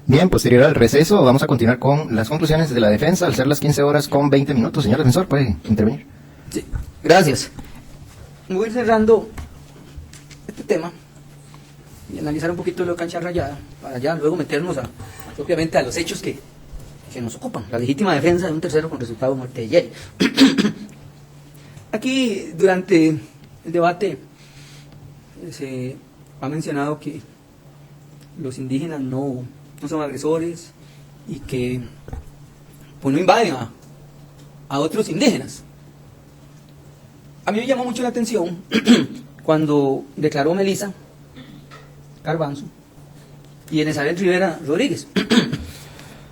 Bien, posterior al receso, vamos a continuar con las conclusiones de la defensa, al ser las 15 horas con 20 minutos. Señor defensor, puede intervenir. Sí, gracias. Voy a ir cerrando este tema y analizar un poquito lo de Cancha Rayada, para ya luego meternos propiamente a los hechos que nos ocupan, la legítima defensa de un tercero con resultado de muerte de Jerry. Aquí, durante el debate, se ha mencionado que los indígenas no son agresores y que pues no invaden a otros indígenas. A mí me llamó mucho la atención cuando declaró Melissa Garbanzo y Elizabeth Rivera Rodríguez,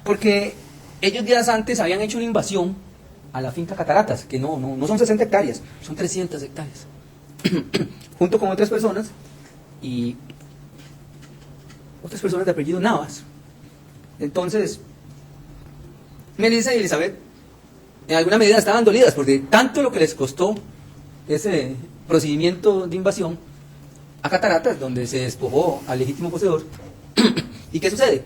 porque ellos días antes habían hecho una invasión a la finca Cataratas, que no son 60 hectáreas, son 300 hectáreas, junto con otras personas, y otras personas de apellido Navas. Entonces, Melissa y Elizabeth, en alguna medida estaban dolidas, porque tanto lo que les costó ese procedimiento de invasión a Cataratas, donde se despojó al legítimo poseedor. ¿Y qué sucede?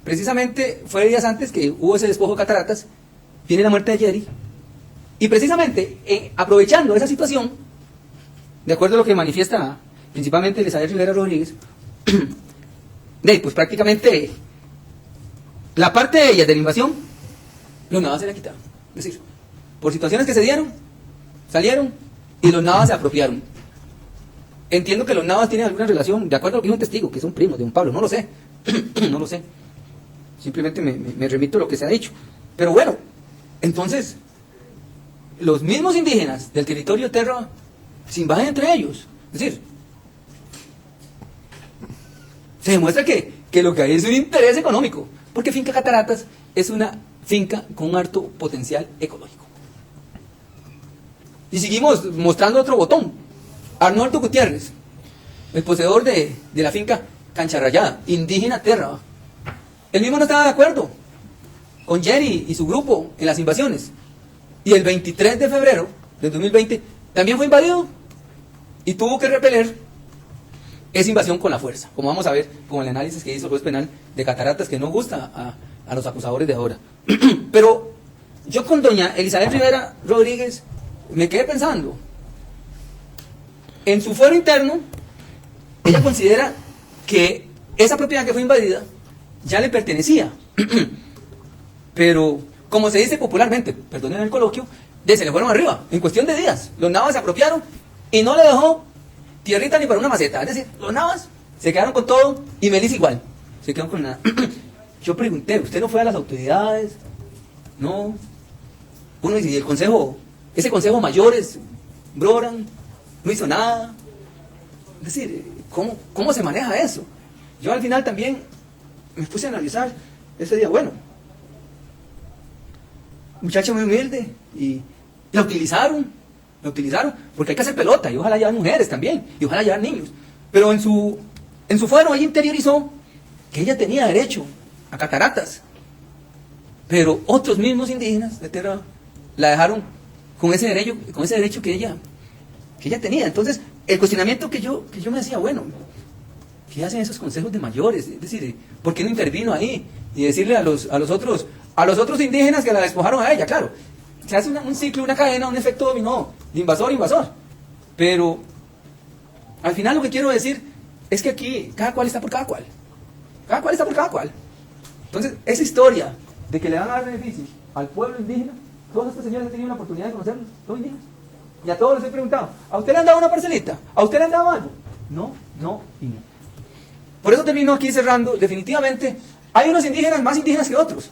Precisamente fue días antes que hubo ese despojo de Cataratas, viene la muerte de Jerry, y precisamente aprovechando esa situación, de acuerdo a lo que manifiesta principalmente Elizabeth Rivera Rodríguez, pues prácticamente la parte de ellas de la invasión, los Navas se la quitaron. Es decir, por situaciones que se dieron, salieron y los Navas se apropiaron. Entiendo que los Navas tienen alguna relación, de acuerdo a lo que dijo un testigo, que son primos de don Pablo, no lo sé, no lo sé. Simplemente me remito a lo que se ha dicho. Pero bueno, entonces, los mismos indígenas del territorio Terra se invaden entre ellos. Es decir, se demuestra que lo que hay es un interés económico, porque Finca Cataratas es una finca con un alto potencial ecológico. Y seguimos mostrando otro botón. Arnoldo Gutiérrez, el poseedor de la finca Cancha Rayada, indígena Terra. Él mismo no estaba de acuerdo con Jerry y su grupo en las invasiones. Y el 23 de febrero del 2020 también fue invadido y tuvo que repeler esa invasión con la fuerza, como vamos a ver con el análisis que hizo el juez penal de Cataratas, que no gusta a los acusadores de ahora. Pero yo con doña Elizabeth Rivera Rodríguez me quedé pensando. En su fuero interno, ella considera que esa propiedad que fue invadida ya le pertenecía. Pero, como se dice popularmente, perdonen el coloquio, se le fueron arriba, en cuestión de días. Los Navas se apropiaron y no le dejó tierrita ni para una maceta. Es decir, los Navas se quedaron con todo y Melissa igual. Se quedaron con nada. Yo pregunté, ¿usted no fue a las autoridades? No. Uno dice, ¿y el consejo, ese consejo mayores, Broran, no hizo nada? Es decir, ¿cómo se maneja eso? Yo al final también me puse a analizar ese día, bueno, muchacha muy humilde, y la utilizaron, porque hay que hacer pelota, y ojalá llevar mujeres también, y ojalá llevar niños. Pero en su fuero ella interiorizó que ella tenía derecho a Cataratas, pero otros mismos indígenas de Terra la dejaron con ese derecho que ella tenía. Entonces, el cuestionamiento que yo me hacía, bueno, ¿qué hacen esos consejos de mayores? Es decir, ¿por qué no intervino ahí? Y decirle a los otros indígenas que la despojaron a ella, claro. Se hace un ciclo, una cadena, un efecto dominó, de invasor. Pero, al final lo que quiero decir es que aquí cada cual está por cada cual. Cada cual está por cada cual. Entonces, esa historia de que le van a dar beneficios al pueblo indígena, todos estos señores han tenido la oportunidad de conocerlos, todos indígenas. Y a todos les he preguntado, ¿a usted le han dado una parcelita? ¿A usted le han dado algo? No y no. Por eso termino aquí cerrando. Definitivamente, hay unos indígenas más indígenas que otros,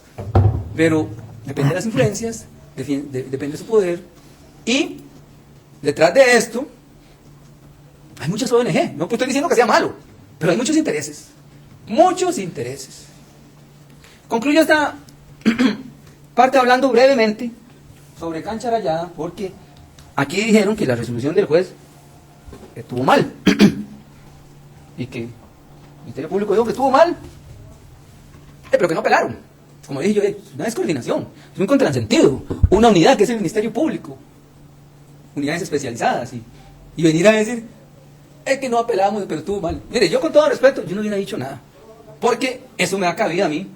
pero depende de las influencias, depende de su poder, y detrás de esto hay muchas ONG. No estoy diciendo que sea malo, pero hay muchos intereses. Concluyo esta parte hablando brevemente sobre Cancha Rayada, porque aquí dijeron que la resolución del juez estuvo mal y que el Ministerio Público dijo que estuvo mal, pero que no apelaron. Como dije yo, es una descoordinación, es un contrasentido. Una unidad que es el Ministerio Público, unidades especializadas, y venir a decir, es que no apelamos, pero estuvo mal. Mire, yo con todo respeto, yo no hubiera dicho nada. porque eso me da cabida a mí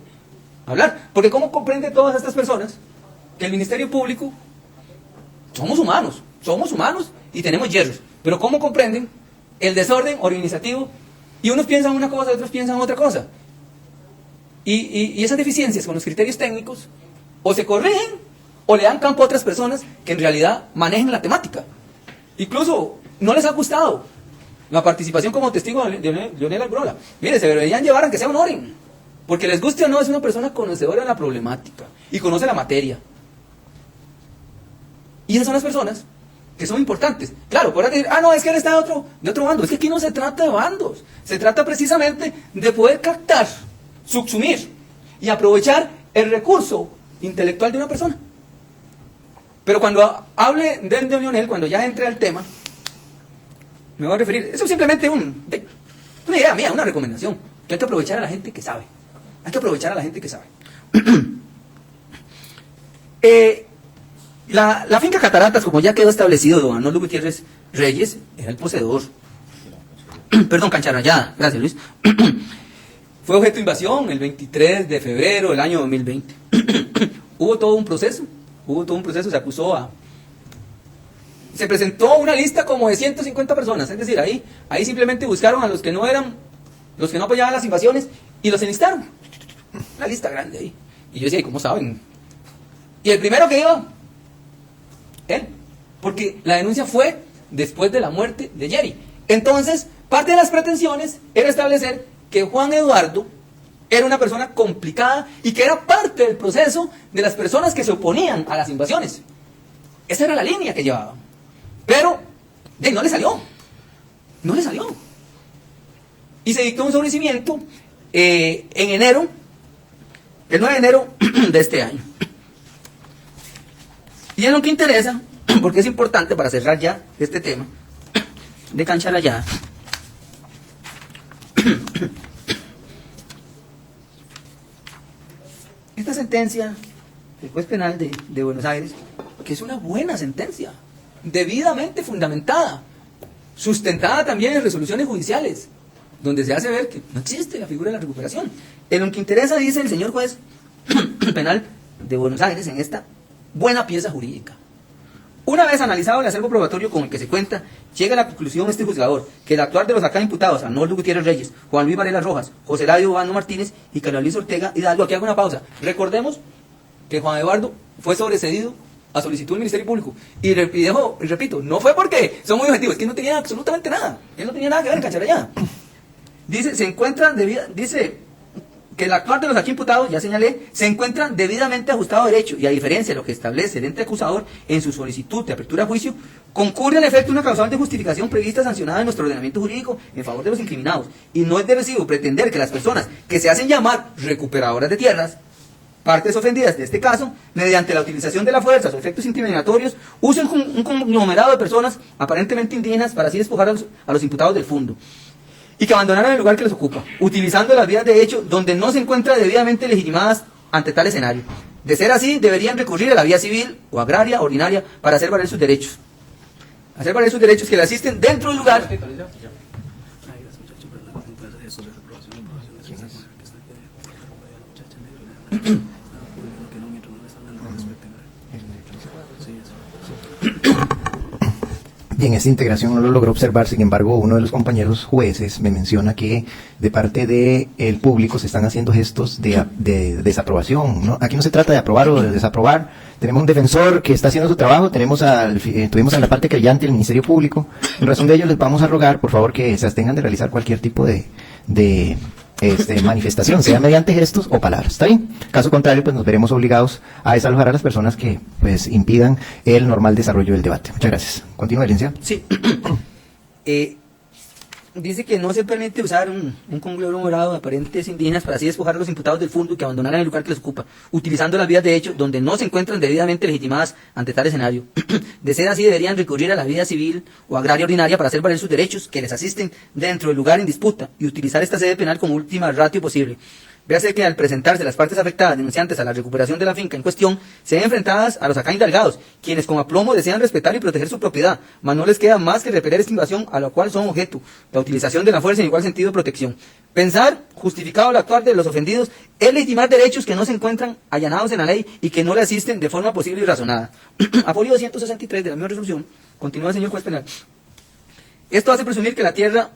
hablar. Porque ¿cómo comprende todas estas personas que el Ministerio Público somos humanos y tenemos hierros? Pero ¿cómo comprenden el desorden organizativo? Y unos piensan una cosa, otros piensan otra cosa. Y esas deficiencias con los criterios técnicos o se corrigen o le dan campo a otras personas que en realidad manejen la temática. Incluso no les ha gustado la participación como testigo de Leonel Albrola. Mire, se deberían llevar a que sea un Oren, porque les guste o no, es una persona conocedora de la problemática y conoce la materia. Y esas son las personas que son importantes. Claro, podrán decir, no, es que él está de otro bando. Es que aquí no se trata de bandos, se trata precisamente de poder captar, subsumir y aprovechar el recurso intelectual de una persona. Pero cuando hable de Leonel, cuando ya entre al tema, me voy a referir, eso es simplemente una idea mía, una recomendación, que hay que aprovechar a la gente que sabe. Hay que aprovechar a la gente que sabe. La finca Cataratas, como ya quedó establecido, don Arnoldo Gutiérrez Reyes era el poseedor. Perdón, Cancha Rayada, gracias Luis. Fue objeto de invasión el 23 de febrero del año 2020. Hubo todo un proceso, se acusó se presentó una lista como de 150 personas, es decir, ahí simplemente buscaron a los que no apoyaban las invasiones y los enlistaron. Una lista grande ahí. Y yo decía, ¿y cómo saben? Y el primero que iba, él, porque la denuncia fue después de la muerte de Jerry. Entonces, parte de las pretensiones era establecer que Juan Eduardo era una persona complicada y que era parte del proceso de las personas que se oponían a las invasiones. Esa era la línea que llevaba. Pero, no le salió. Y se dictó un sobreseimiento el 9 de enero de este año. Y es lo que interesa, porque es importante para cerrar ya este tema de Cancha Rayada. Esta sentencia del juez penal de Buenos Aires, que es una buena sentencia, debidamente fundamentada, sustentada también en resoluciones judiciales, donde se hace ver que no existe la figura de la recuperación. En lo que interesa, dice el señor juez penal de Buenos Aires, en esta buena pieza jurídica: una vez analizado el acervo probatorio con el que se cuenta, llega a la conclusión este juzgador que el actuar de los acá imputados, Arnoldo Gutiérrez Reyes, Juan Luis Varela Rojas, José Eladio Obando Martínez y Carlos Luis Ortega Hidalgo. Aquí hago una pausa. Recordemos que Juan Eduardo fue sobreseído a solicitud del Ministerio Público. Y repito, no fue porque son muy objetivos, es que no tenía absolutamente nada. Él no tenía nada que ver en Cancha Rayada. Dice, dice que el actuar de los aquí imputados, ya señalé, se encuentran debidamente ajustado a derecho, y a diferencia de lo que establece el ente acusador en su solicitud de apertura a juicio, concurre en efecto una causal de justificación prevista sancionada en nuestro ordenamiento jurídico en favor de los incriminados, y no es de recibo pretender que las personas que se hacen llamar recuperadoras de tierras, partes ofendidas de este caso, mediante la utilización de la fuerza o efectos intimidatorios, usen un conglomerado de personas aparentemente indígenas para así despojar a los imputados del fondo, y que abandonaran el lugar que les ocupa, utilizando las vías de hecho donde no se encuentran debidamente legitimadas ante tal escenario. De ser así, deberían recurrir a la vía civil o agraria ordinaria para hacer valer sus derechos. Hacer valer sus derechos que le asisten dentro del lugar. Bien, esta integración no lo logró observar, sin embargo, uno de los compañeros jueces me menciona que de parte del público se están haciendo gestos de desaprobación, ¿no? Aquí no se trata de aprobar o de desaprobar. Tenemos un defensor que está haciendo su trabajo, tuvimos en la parte creyente el Ministerio Público. En razón de ello, les vamos a rogar, por favor, que se abstengan de realizar cualquier tipo de manifestación, sea mediante gestos o palabras. ¿Está bien? Caso contrario, pues nos veremos obligados a desalojar a las personas que pues impidan el normal desarrollo del debate. Muchas gracias. Continúa, licenciado. Sí. Dice que no se permite usar un conglomerado de aparentes indígenas para así despojar a los imputados del fondo y que abandonaran el lugar que les ocupa, utilizando las vías de hecho donde no se encuentran debidamente legitimadas ante tal escenario. De ser así, deberían recurrir a la vía civil o agraria ordinaria para hacer valer sus derechos que les asisten dentro del lugar en disputa y utilizar esta sede penal como última ratio posible. Véase que al presentarse las partes afectadas denunciantes a la recuperación de la finca en cuestión, se ven enfrentadas a los acá indalgados, quienes con aplomo desean respetar y proteger su propiedad, mas no les queda más que repeler esta invasión a la cual son objeto, la utilización de la fuerza en igual sentido de protección. Pensar, justificado el actuar de los ofendidos, es legitimar derechos que no se encuentran allanados en la ley y que no le asisten de forma posible y razonada. Afolio 263 de la misma resolución, continúa el señor juez penal. Esto hace presumir que la tierra,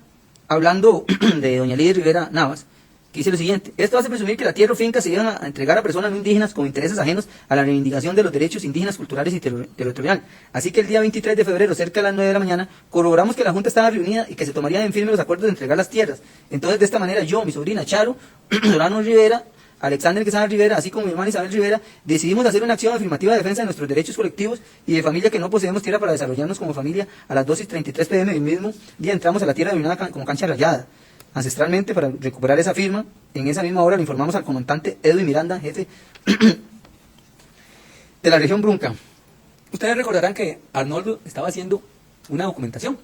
hablando de doña Lidia Rivera Navas, que dice lo siguiente: esto hace presumir que la tierra o finca se iban a entregar a personas no indígenas con intereses ajenos a la reivindicación de los derechos indígenas, culturales y territorial. Así que el día 23 de febrero, cerca de las 9 de la mañana, corroboramos que la Junta estaba reunida y que se tomarían en firme los acuerdos de entregar las tierras. Entonces, de esta manera, yo, mi sobrina Charo, Solano Rivera, Alexander Quesada Rivera, así como mi hermana Isabel Rivera, decidimos hacer una acción afirmativa de defensa de nuestros derechos colectivos y de familia que no poseemos tierra para desarrollarnos como familia. A las 2:33 p.m. del mismo día entramos a la tierra denominada como Cancha Rayada. Ancestralmente, para recuperar esa firma, en esa misma hora le informamos al comandante Edwin Miranda, jefe de la región Brunca. Ustedes recordarán que Arnoldo estaba haciendo una documentación.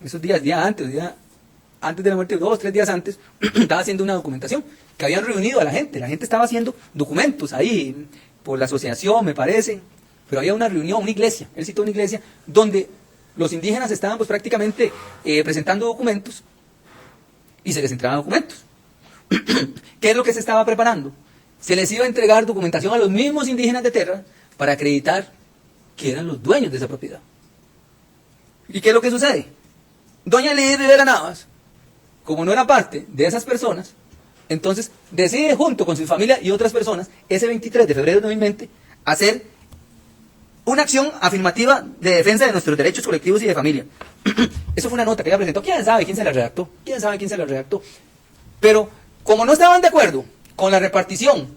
Esos días antes de la muerte, 2 o 3 días antes, estaba haciendo una documentación, que habían reunido a la gente estaba haciendo documentos ahí, por la asociación, me parece, pero había una reunión, una iglesia, él citó una iglesia, donde los indígenas estaban pues prácticamente presentando documentos, y se les entregaban documentos. ¿Qué es lo que se estaba preparando? Se les iba a entregar documentación a los mismos indígenas de Terra para acreditar que eran los dueños de esa propiedad. ¿Y qué es lo que sucede? Doña Lidia Rivera Navas, como no era parte de esas personas, entonces decide junto con su familia y otras personas, ese 23 de febrero de 2020, hacer una acción afirmativa de defensa de nuestros derechos colectivos y de familia. Eso fue una nota que ella presentó. ¿Quién sabe quién se la redactó? ¿Quién sabe quién se la redactó? Pero como no estaban de acuerdo con la repartición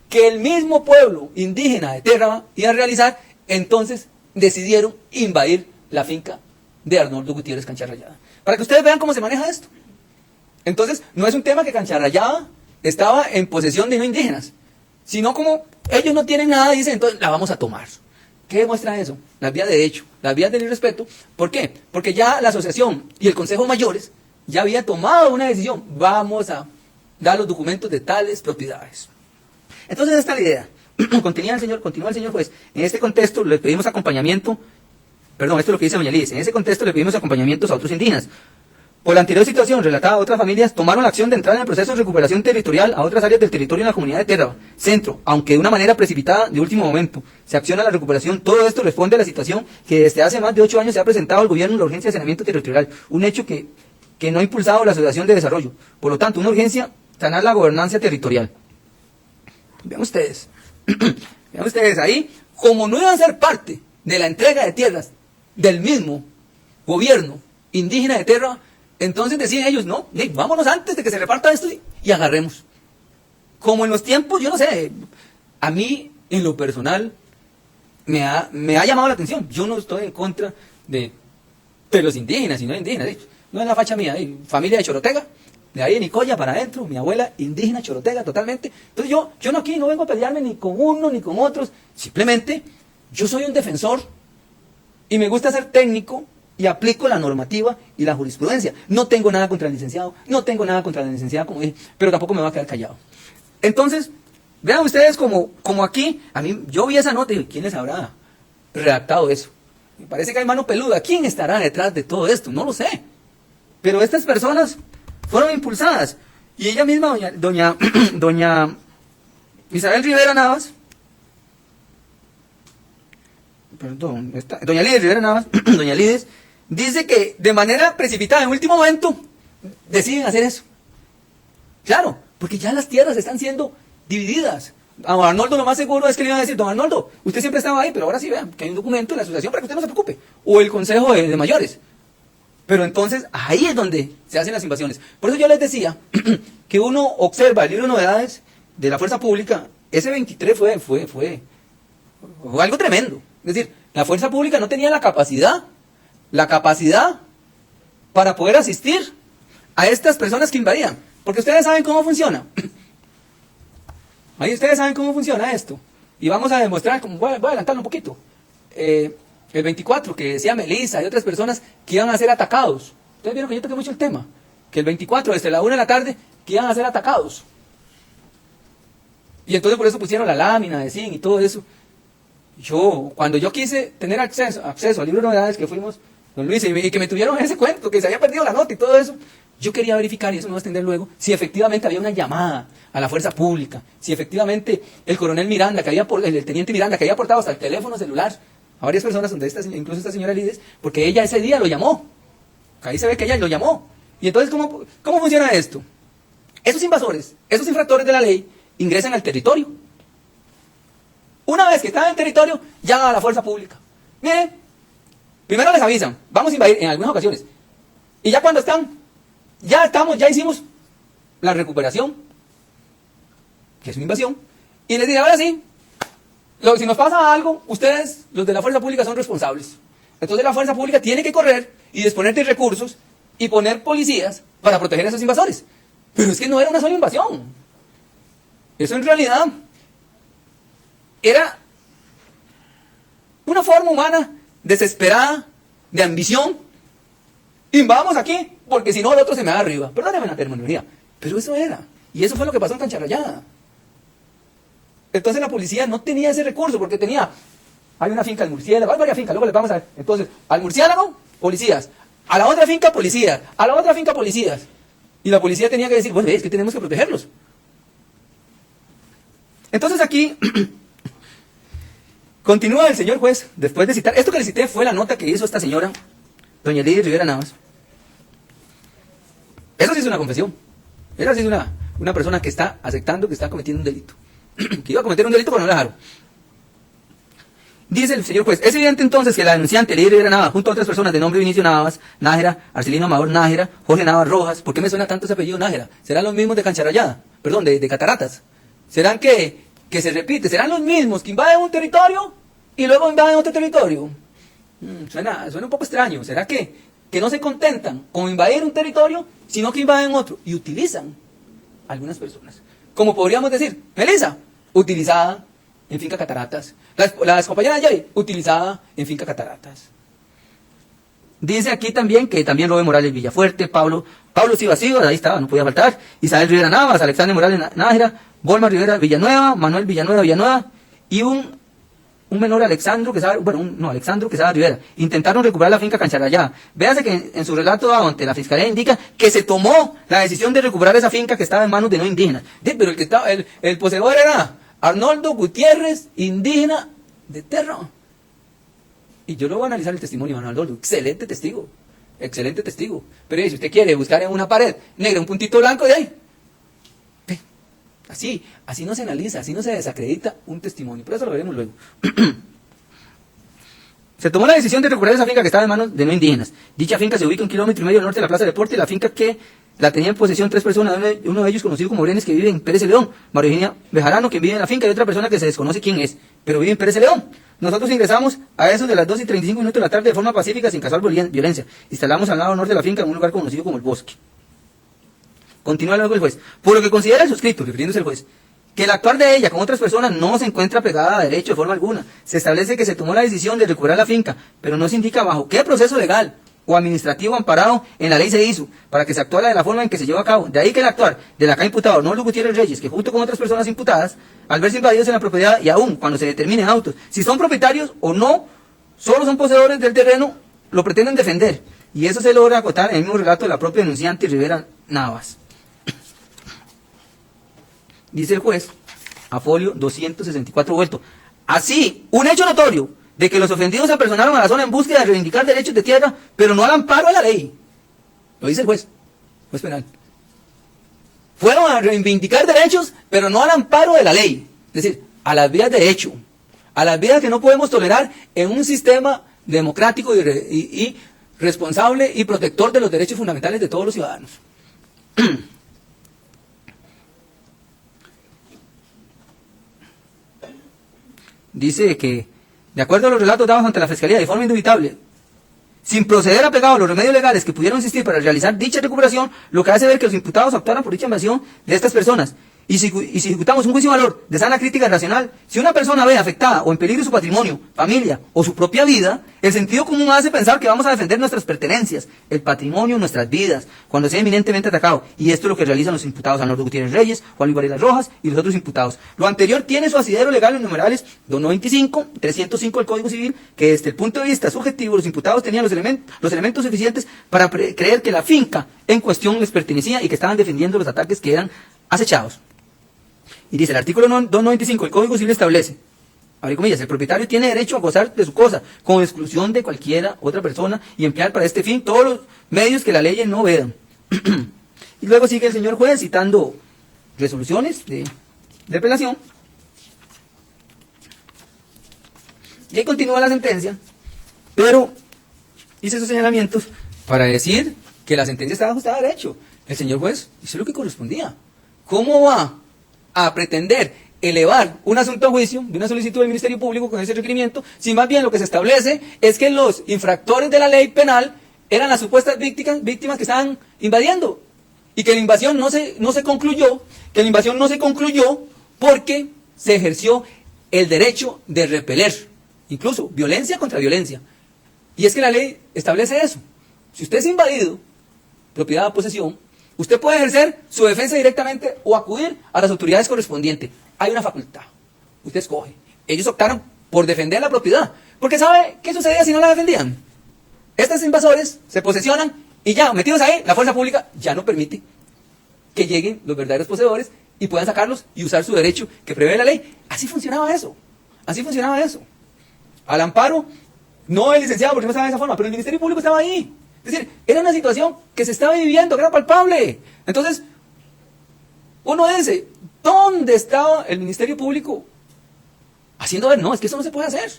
que el mismo pueblo indígena de Terra iba a realizar, entonces decidieron invadir la finca de Arnoldo Gutiérrez Cancha Rayada. Para que ustedes vean cómo se maneja esto. Entonces, no es un tema que Cancha Rayada estaba en posesión de no indígenas, sino como ellos no tienen nada, dicen, entonces la vamos a tomar. ¿Qué demuestra eso? Las vías de hecho, las vías del irrespeto. ¿Por qué? Porque ya la asociación y el Consejo Mayores ya había tomado una decisión. Vamos a dar los documentos de tales propiedades. Entonces esta es la idea. Continúa el señor juez. En este contexto le pedimos acompañamiento, esto es lo que dice doña Liz, en ese contexto le pedimos acompañamientos a otros indígenas. Por la anterior situación relatada a otras familias, tomaron la acción de entrar en el proceso de recuperación territorial a otras áreas del territorio en la comunidad de Terra Centro, aunque de una manera precipitada de último momento. Se acciona la recuperación. Todo esto responde a la situación que desde hace más de 8 años se ha presentado al gobierno en la urgencia de saneamiento territorial, un hecho que no ha impulsado la Asociación de Desarrollo. Por lo tanto, una urgencia sanar la gobernanza territorial. Vean ustedes ahí, como no iban a ser parte de la entrega de tierras del mismo gobierno indígena de Terra, entonces deciden ellos, no, vámonos antes de que se reparta esto y agarremos. Como en los tiempos, yo no sé, a mí en lo personal me ha llamado la atención. Yo no estoy en contra de los indígenas y no indígenas, no es la facha mía, familia de Chorotega, de ahí de Nicoya para adentro, mi abuela indígena Chorotega totalmente. Entonces yo aquí no vengo a pelearme ni con uno ni con otros, simplemente yo soy un defensor y me gusta ser técnico y aplico la normativa y la jurisprudencia. No tengo nada contra el licenciado, no tengo nada contra la licenciada, como dije, pero tampoco me va a quedar callado. Entonces, vean ustedes como aquí, yo vi esa nota y dije, ¿quién les habrá redactado eso? Me parece que hay mano peluda. ¿Quién estará detrás de todo esto? No lo sé. Pero estas personas fueron impulsadas. Y ella misma, doña Isabel Rivera Navas, doña Lides Rivera Navas, doña Lides, dice que de manera precipitada, en último momento, deciden hacer eso. Claro, porque ya las tierras están siendo divididas. A Arnoldo lo más seguro es que le iban a decir, don Arnoldo, usted siempre estaba ahí, pero ahora sí vean que hay un documento de la asociación para que usted no se preocupe. O el Consejo de Mayores. Pero entonces, ahí es donde se hacen las invasiones. Por eso yo les decía que uno observa el libro de novedades de la Fuerza Pública. Ese 23 fue algo tremendo. Es decir, la Fuerza Pública no tenía la capacidad para poder asistir a estas personas que invadían. Porque ustedes saben cómo funciona. Ahí ustedes saben cómo funciona esto. Y vamos a demostrar, voy a adelantarlo un poquito. El 24, que decía Melissa y otras personas que iban a ser atacados. Ustedes vieron que yo toqué mucho el tema. Que el 24, desde la 1 de la tarde, que iban a ser atacados. Y entonces por eso pusieron la lámina de zinc y todo eso. Cuando yo quise tener acceso al libro de novedades que fuimos, don Luis, y que me tuvieron ese cuento, que se había perdido la nota y todo eso, yo quería verificar, y eso me va a extender luego, si efectivamente había una llamada a la fuerza pública, si efectivamente el coronel Miranda, el teniente Miranda, que había aportado hasta el teléfono celular a varias personas, incluso esta señora Lides, porque ella ese día lo llamó. Ahí se ve que ella lo llamó. Y entonces, ¿cómo funciona esto? Esos invasores, esos infractores de la ley, ingresan al territorio. Una vez que están en el territorio, llaman a la fuerza pública. Miren, primero les avisan, vamos a invadir en algunas ocasiones. Y ya cuando están, ya hicimos la recuperación, que es una invasión, y les diré, ahora sí, si nos pasa algo, ustedes, los de la fuerza pública, son responsables. Entonces la fuerza pública tiene que correr y disponer de recursos y poner policías para proteger a esos invasores. Pero es que no era una sola invasión. Eso en realidad era una forma humana desesperada, de ambición. Invadamos aquí, porque si no el otro se me da arriba. Perdónenme la terminología, pero eso era. Y eso fue lo que pasó en Cancharayá. Entonces la policía no tenía ese recurso, porque hay una finca del murciélago, hay varias fincas, luego les vamos a ver. Entonces, al murciélago, policías. A la otra finca, policías. A la otra finca, policías. Y la policía tenía que decir, bueno, es que tenemos que protegerlos. Entonces aquí continúa el señor juez, después de citar, esto que le cité fue la nota que hizo esta señora, doña Lidia Rivera Navas. Eso sí es una confesión. Esa sí es una persona que está aceptando que está cometiendo un delito. Que iba a cometer un delito, pero no lo dejaron. Dice el señor juez, es evidente entonces que la denunciante Lidia Rivera Navas, junto a otras personas de nombre Vinicio Navas, Nájera, Arcelino Amador Nájera, Jorge Navas Rojas, ¿por qué me suena tanto ese apellido Nájera? ¿Serán los mismos de Cancharayá? Perdón, de Cataratas. ¿Serán que se repite? ¿Serán los mismos que invaden un territorio y luego invaden otro territorio? Suena un poco extraño. ¿Será que no se contentan con invadir un territorio, sino que invaden otro? Y utilizan a algunas personas. Como podríamos decir, Melissa, utilizada en finca Cataratas. La compañera Yari, utilizada en finca Cataratas. Dice aquí también que también Robert Morales Villafuerte, Pablo Sivas, ahí estaba, no podía faltar, Isabel Rivera Navas, Alexander Morales Nájera, Volma Rivera Villanueva, Manuel Villanueva, y un menor Alexandro Quesada Rivera. Intentaron recuperar la finca Cancharayá. Véase que en su relato ante la fiscalía indica que se tomó la decisión de recuperar esa finca que estaba en manos de no indígenas. Pero el poseedor era Arnoldo Gutiérrez, indígena de Terra. Y yo lo voy a analizar el testimonio de Arnoldo, excelente testigo. Pero si usted quiere buscar en una pared negra un puntito blanco de ahí, así no se analiza, así no se desacredita un testimonio. Pero eso lo veremos luego. Se tomó la decisión de recuperar esa finca que estaba en manos de no indígenas. Dicha finca se ubica 1,5 kilómetros al norte de la Plaza de Deporte, y la finca que la tenía en posesión 3 personas, uno de ellos conocido como Brenes, que vive en Pérez de León, María Eugenia Bejarano, que vive en la finca, y otra persona que se desconoce quién es, pero vive en Pérez de León. Nosotros ingresamos a eso de las 2:35 de la tarde de forma pacífica, sin causar violencia. Instalamos al lado norte de la finca en un lugar conocido como el Bosque. Continúa luego el juez. Por lo que considera el suscrito, refiriéndose al juez, que el actuar de ella con otras personas no se encuentra pegada a derecho de forma alguna. Se establece que se tomó la decisión de recuperar la finca, pero no se indica bajo qué proceso legal o administrativo amparado en la ley se hizo para que se actuara de la forma en que se llevó a cabo. De ahí que el actuar del acá imputado Arnoldo Gutiérrez Reyes, que junto con otras personas imputadas, al verse invadidos en la propiedad, y aún cuando se determinen autos, si son propietarios o no, solo son poseedores del terreno, lo pretenden defender. Y eso se logra acotar en el mismo relato de la propia denunciante Rivera Navas. Dice el juez, a folio 264 vuelto. Así, un hecho notorio de que los ofendidos se apersonaron a la zona en búsqueda de reivindicar derechos de tierra, pero no al amparo de la ley. Lo dice el juez penal. Fueron a reivindicar derechos, pero no al amparo de la ley. Es decir, a las vías de hecho, a las vías que no podemos tolerar en un sistema democrático y responsable y protector de los derechos fundamentales de todos los ciudadanos. Dice que, de acuerdo a los relatos dados ante la Fiscalía de forma indubitable, sin proceder apegado a los remedios legales que pudieron existir para realizar dicha recuperación, lo que hace ver que los imputados optaron por dicha invasión de estas personas, Y si ejecutamos un juicio de valor de sana crítica racional, si una persona ve afectada o en peligro su patrimonio, familia o su propia vida, el sentido común hace pensar que vamos a defender nuestras pertenencias, el patrimonio, nuestras vidas, cuando sea eminentemente atacado. Y esto es lo que realizan los imputados Arnoldo Gutiérrez Reyes, Juan Luis Varela Rojas y los otros imputados. Lo anterior tiene su asidero legal en numerales 295, 305 del Código Civil, que desde el punto de vista subjetivo los imputados tenían los elementos suficientes para creer que la finca en cuestión les pertenecía y que estaban defendiendo los ataques que eran acechados. Y dice, el artículo 295 del Código Civil establece, abre comillas, el propietario tiene derecho a gozar de su cosa, con exclusión de cualquiera otra persona, y emplear para este fin todos los medios que la ley no vedan. Y luego sigue el señor juez citando resoluciones de apelación. Y ahí continúa la sentencia, pero hice esos señalamientos para decir que la sentencia estaba ajustada a derecho. El señor juez hizo lo que correspondía. ¿Cómo va a pretender elevar un asunto a juicio de una solicitud del Ministerio Público con ese requerimiento, si más bien lo que se establece es que los infractores de la ley penal eran las supuestas víctimas que estaban invadiendo, y que la invasión no se concluyó, porque se ejerció el derecho de repeler, incluso violencia contra violencia. Y es que la ley establece eso. Si usted es invadido, propiedad o posesión, usted puede ejercer su defensa directamente o acudir a las autoridades correspondientes. Hay una facultad. Usted escoge. Ellos optaron por defender la propiedad. Porque ¿sabe qué sucedía si no la defendían? Estos invasores se posesionan y ya, metidos ahí, la fuerza pública ya no permite que lleguen los verdaderos poseedores y puedan sacarlos y usar su derecho que prevé la ley. Así funcionaba eso. Al amparo, no el licenciado porque no estaba de esa forma, pero el Ministerio Público estaba ahí. Es decir, era una situación que se estaba viviendo, que era palpable. Entonces, uno dice, ¿dónde estaba el Ministerio Público haciendo ver? No, es que eso no se puede hacer.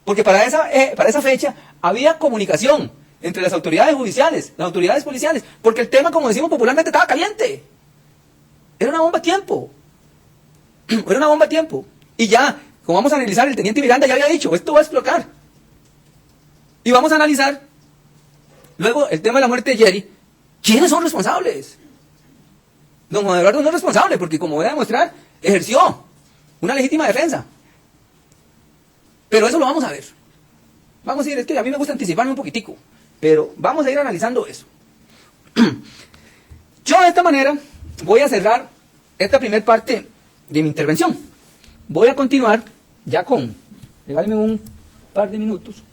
Porque para esa fecha había comunicación entre las autoridades judiciales, las autoridades policiales, porque el tema, como decimos popularmente, estaba caliente. Era una bomba a tiempo. Y ya, como vamos a analizar, el teniente Miranda ya había dicho, esto va a explotar. Y vamos a analizar luego el tema de la muerte de Jerry. ¿Quiénes son responsables? Don Juan Eduardo no es responsable porque, como voy a demostrar, ejerció una legítima defensa. Pero eso lo vamos a ver. Vamos a ir, es que a mí me gusta anticiparme un poquitico, pero vamos a ir analizando eso. Yo de esta manera voy a cerrar esta primera parte de mi intervención. Voy a continuar ya con, regáleme un par de minutos.